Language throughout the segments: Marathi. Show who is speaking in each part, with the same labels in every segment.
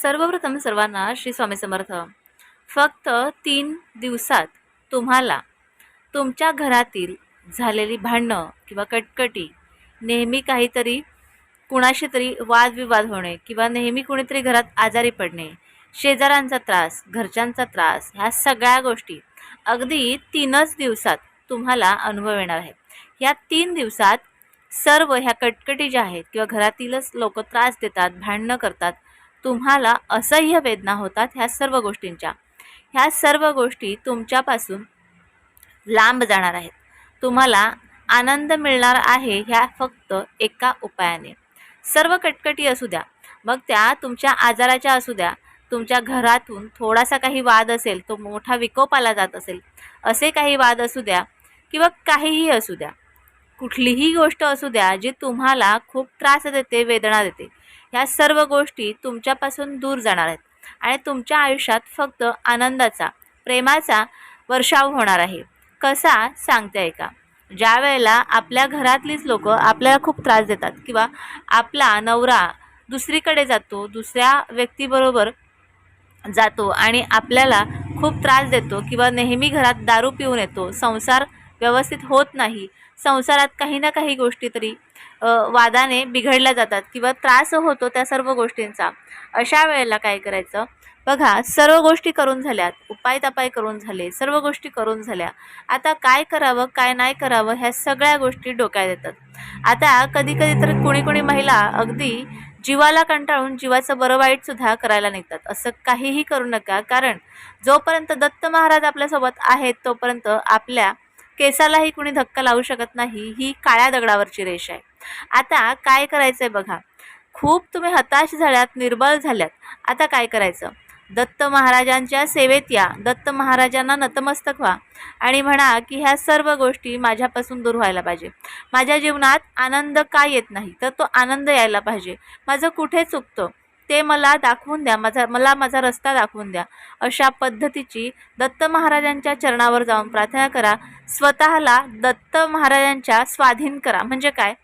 Speaker 1: सर्वप्रथम सर्वांना श्री स्वामी समर्थ. फक्त 3 दिवसात तुम्हाला तुमच्या घरातील झालेली भांडणं किंवा कटकटी, नेहमी काहीतरी कुणाशी तरी वादविवाद होणे किंवा नेहमी कुणीतरी घरात आजारी पडणे, शेजाऱ्यांचा त्रास, घरच्यांचा त्रास, ह्या सगळ्या गोष्टी अगदी 3च दिवसात तुम्हाला अनुभव येणार आहे. या 3 दिवसात सर्व ह्या कटकटी ज्या आहेत किंवा घरातीलच लोक त्रास देतात, भांडणं करतात, तुम्हाला असह्य वेदना होतात, ह्या सर्व गोष्टी तुमच्यापासून लांब जाणार आहेत. तुम्हाला आनंद मिळणार आहे ह्या फक्त एका उपायाने. सर्व कटकटी असू द्या, मग त्या तुमच्या आजाराच्या असू द्या, तुमच्या घरातून थोडासा काही वाद असेल, तो मोठा विकोपाला जात असेल, असे काही वाद असू द्या किंवा काहीही असू द्या, कुठलीही गोष्ट असू द्या जी तुम्हाला खूप त्रास देते, वेदना देते, ह्या सर्व गोष्टी तुमच्यापासून दूर जाणार आहेत आणि तुमच्या आयुष्यात फक्त आनंदाचा, प्रेमाचा वर्षाव होणार आहे. कसा सांगते ऐका. ज्या वेळेला आपल्या घरातलीच लोक आपल्याला खूप त्रास देतात किंवा आपला नवरा दुसरीकडे जातो, दुसऱ्या व्यक्तीबरोबर जातो आणि आपल्याला खूप त्रास देतो किंवा नेहमी घरात दारू पिऊन येतो, संसार व्यवस्थित होत नाही, संसारात काही ना काही गोष्टी तरी वादाने बिघडल्या जातात किंवा त्रास होतो त्या सर्व गोष्टींचा. अशा वेळेला काय करायचं बघा. सर्व गोष्टी करून झाल्यात, उपाय तपाय करून झाले, सर्व गोष्टी करून झाल्या, आता काय करावं काय नाही करावं ह्या सगळ्या गोष्टी डोक्यात येतात. आता कधी कधी तर कोणी महिला अगदी जीवाला कंटाळून जीवाचं बरं वाईट सुद्धा करायला निघतात. असं काहीही करू नका, कारण जोपर्यंत दत्त महाराज आपल्यासोबत आहेत तोपर्यंत आपल्या केसालाही कुणी धक्का लावू शकत नाही. ही काळ्या दगडावरची रेष आहे. आता काय करायचंय बघा. खूप तुम्ही हताश झाल्यात, निर्बळ झाल्यात, आता काय करायचं. दत्त महाराजांच्या सेवेत या, दत्त महाराजांना नतमस्तक व्हा आणि म्हणा की ह्या सर्व गोष्टी माझ्यापासून दूर व्हायला पाहिजे. माझ्या जीवनात आनंद का येत नाही, तर तो आनंद यायला पाहिजे. माझं कुठे चुकतं ते मला दाखवून द्या, मला माझा रस्ता दाखवून द्या. अशा पद्धतीची दत्त महाराजांच्या चरणावर जाऊन प्रार्थना करा. स्वतःला दत्त महाराजांच्या स्वाधीन करा. म्हणजे काय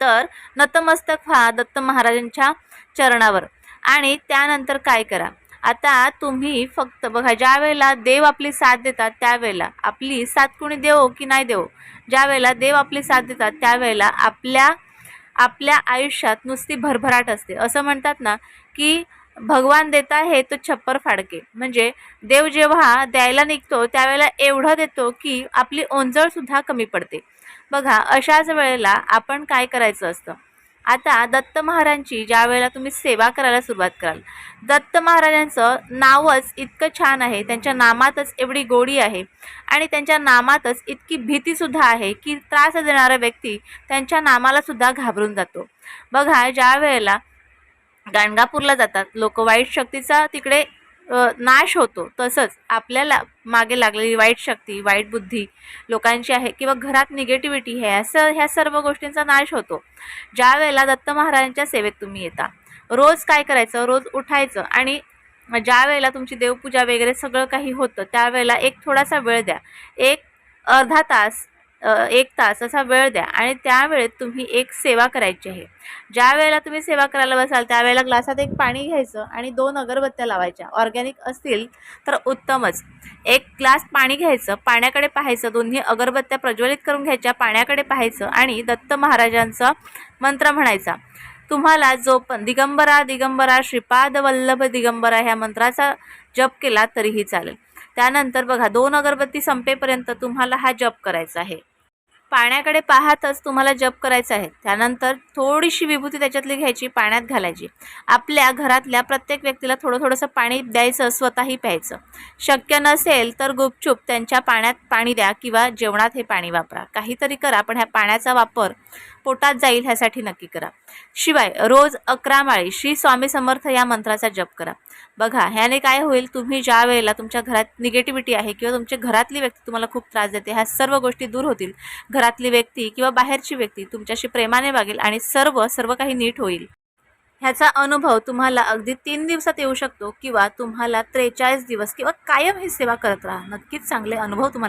Speaker 1: तर नतमस्तक व्हा दत्त महाराजांच्या चरणावर. आणि त्यानंतर काय करा. आता तुम्ही फक्त बघा, ज्या वेळेला देव आपली साथ देतात त्यावेळेला, आपली साथ कोणी देवो की नाही देवो, ज्या वेळेला देव आपली साथ देतात त्यावेळेला आपल्या आयुष्यात नुसती भरभराट असते. असं म्हणतात ना की भगवान देता है तो छप्पर फाडके. म्हणजे देव जेव्हा द्यायला निघतो त्यावेळेला एवढं देतो की आपली ओंजळसुद्धा कमी पडते. बघा, अशाच वेळेला आपण काय करायचं असतं. आता दत्त महाराजांची ज्या वेळेला तुम्ही सेवा करायला सुरुवात कराल, दत्त महाराजांचं नावच इतकं छान आहे, त्यांच्या नामातच एवढी गोडी आहे आणि त्यांच्या नामातच इतकी भीतीसुद्धा आहे की त्रास देणारा व्यक्ती त्यांच्या नामालासुद्धा घाबरून जातो. बघा, ज्या वेळेला गाणगापूरला जातात लोक, वाईट शक्तीचा तिकडे नाश होतो. तसंच आपल्याला मागे लागलेली वाईट शक्ती, वाईट बुद्धी लोकांची आहे किंवा घरात निगेटिव्हिटी आहे, ह्या सर्व गोष्टींचा नाश होतो ज्या वेळेला दत्त महाराजांच्या सेवेत तुम्ही येता. रोज काय करायचं, रोज उठायचं आणि ज्या वेळेला तुमची देवपूजा वगैरे सगळं काही होतं त्यावेळेला एक थोडासा वेळ द्या, एक अर्धा तास, 1 तास असा वेळ द्या आणि त्यावेळेत तुम्ही एक सेवा करायची आहे. ज्या वेळेला तुम्ही सेवा करायला बसाल त्यावेळेला ग्लासात एक पाणी घ्यायचं आणि 2 अगरबत्त्या लावायच्या. ऑर्गॅनिक असतील तर उत्तमच. 1 ग्लास पाणी घ्यायचं, पाण्याकडे पाहायचं, 2 अगरबत्त्या प्रज्वलित करून घ्यायच्या, पाण्याकडे पाहायचं आणि दत्त महाराजांचा मंत्र म्हणायचा. तुम्हाला जो पण दिगंबरा दिगंबरा श्रीपाद वल्लभ दिगंबरा ह्या मंत्राचा जप केला तरीही चालेल. त्यानंतर बघा, 2 अगरबत्ती संपेपर्यंत तुम्हाला हा जप करायचा आहे. पाण्याकडे पाहतच तुम्हाला जप करायचा आहे. त्यानंतर थोडीशी विभूती त्याच्यातली घ्यायची, पाण्यात घालायची. आपल्या घरातल्या प्रत्येक व्यक्तीला थोडंसं पाणी द्यायचं, स्वतःही प्यायचं. शक्य नसेल तर गुपचूप त्यांच्या पाण्यात पाणी द्या किंवा जेवणात हे पाणी वापरा. काहीतरी करा, पण ह्या पाण्याचा वापर पोटात जाईल ह्यासाठी नक्की करा. शिवाय रोज 11 माळी श्री स्वामी समर्थ या मंत्राचा जप करा. बघा, ह्याने काय होईल, तुम्ही ज्या वेळेला तुमच्या घरात निगेटिव्हिटी आहे किंवा तुमच्या घरातली व्यक्ती तुम्हाला खूप त्रास देते, ह्या सर्व गोष्टी दूर होतील. घरातली व्यक्ती किंवा बाहेरची व्यक्ती तुमच्याशी प्रेमाने वागेल आणि सर्व काही नीट होईल. ह्याचा अनुभव तुम्हाला अगदी 3 दिवसात येऊ शकतो किंवा तुम्हाला 43 दिवस किंवा कायम ही सेवा करत राहा. नक्कीच चांगले अनुभव तुम्हाला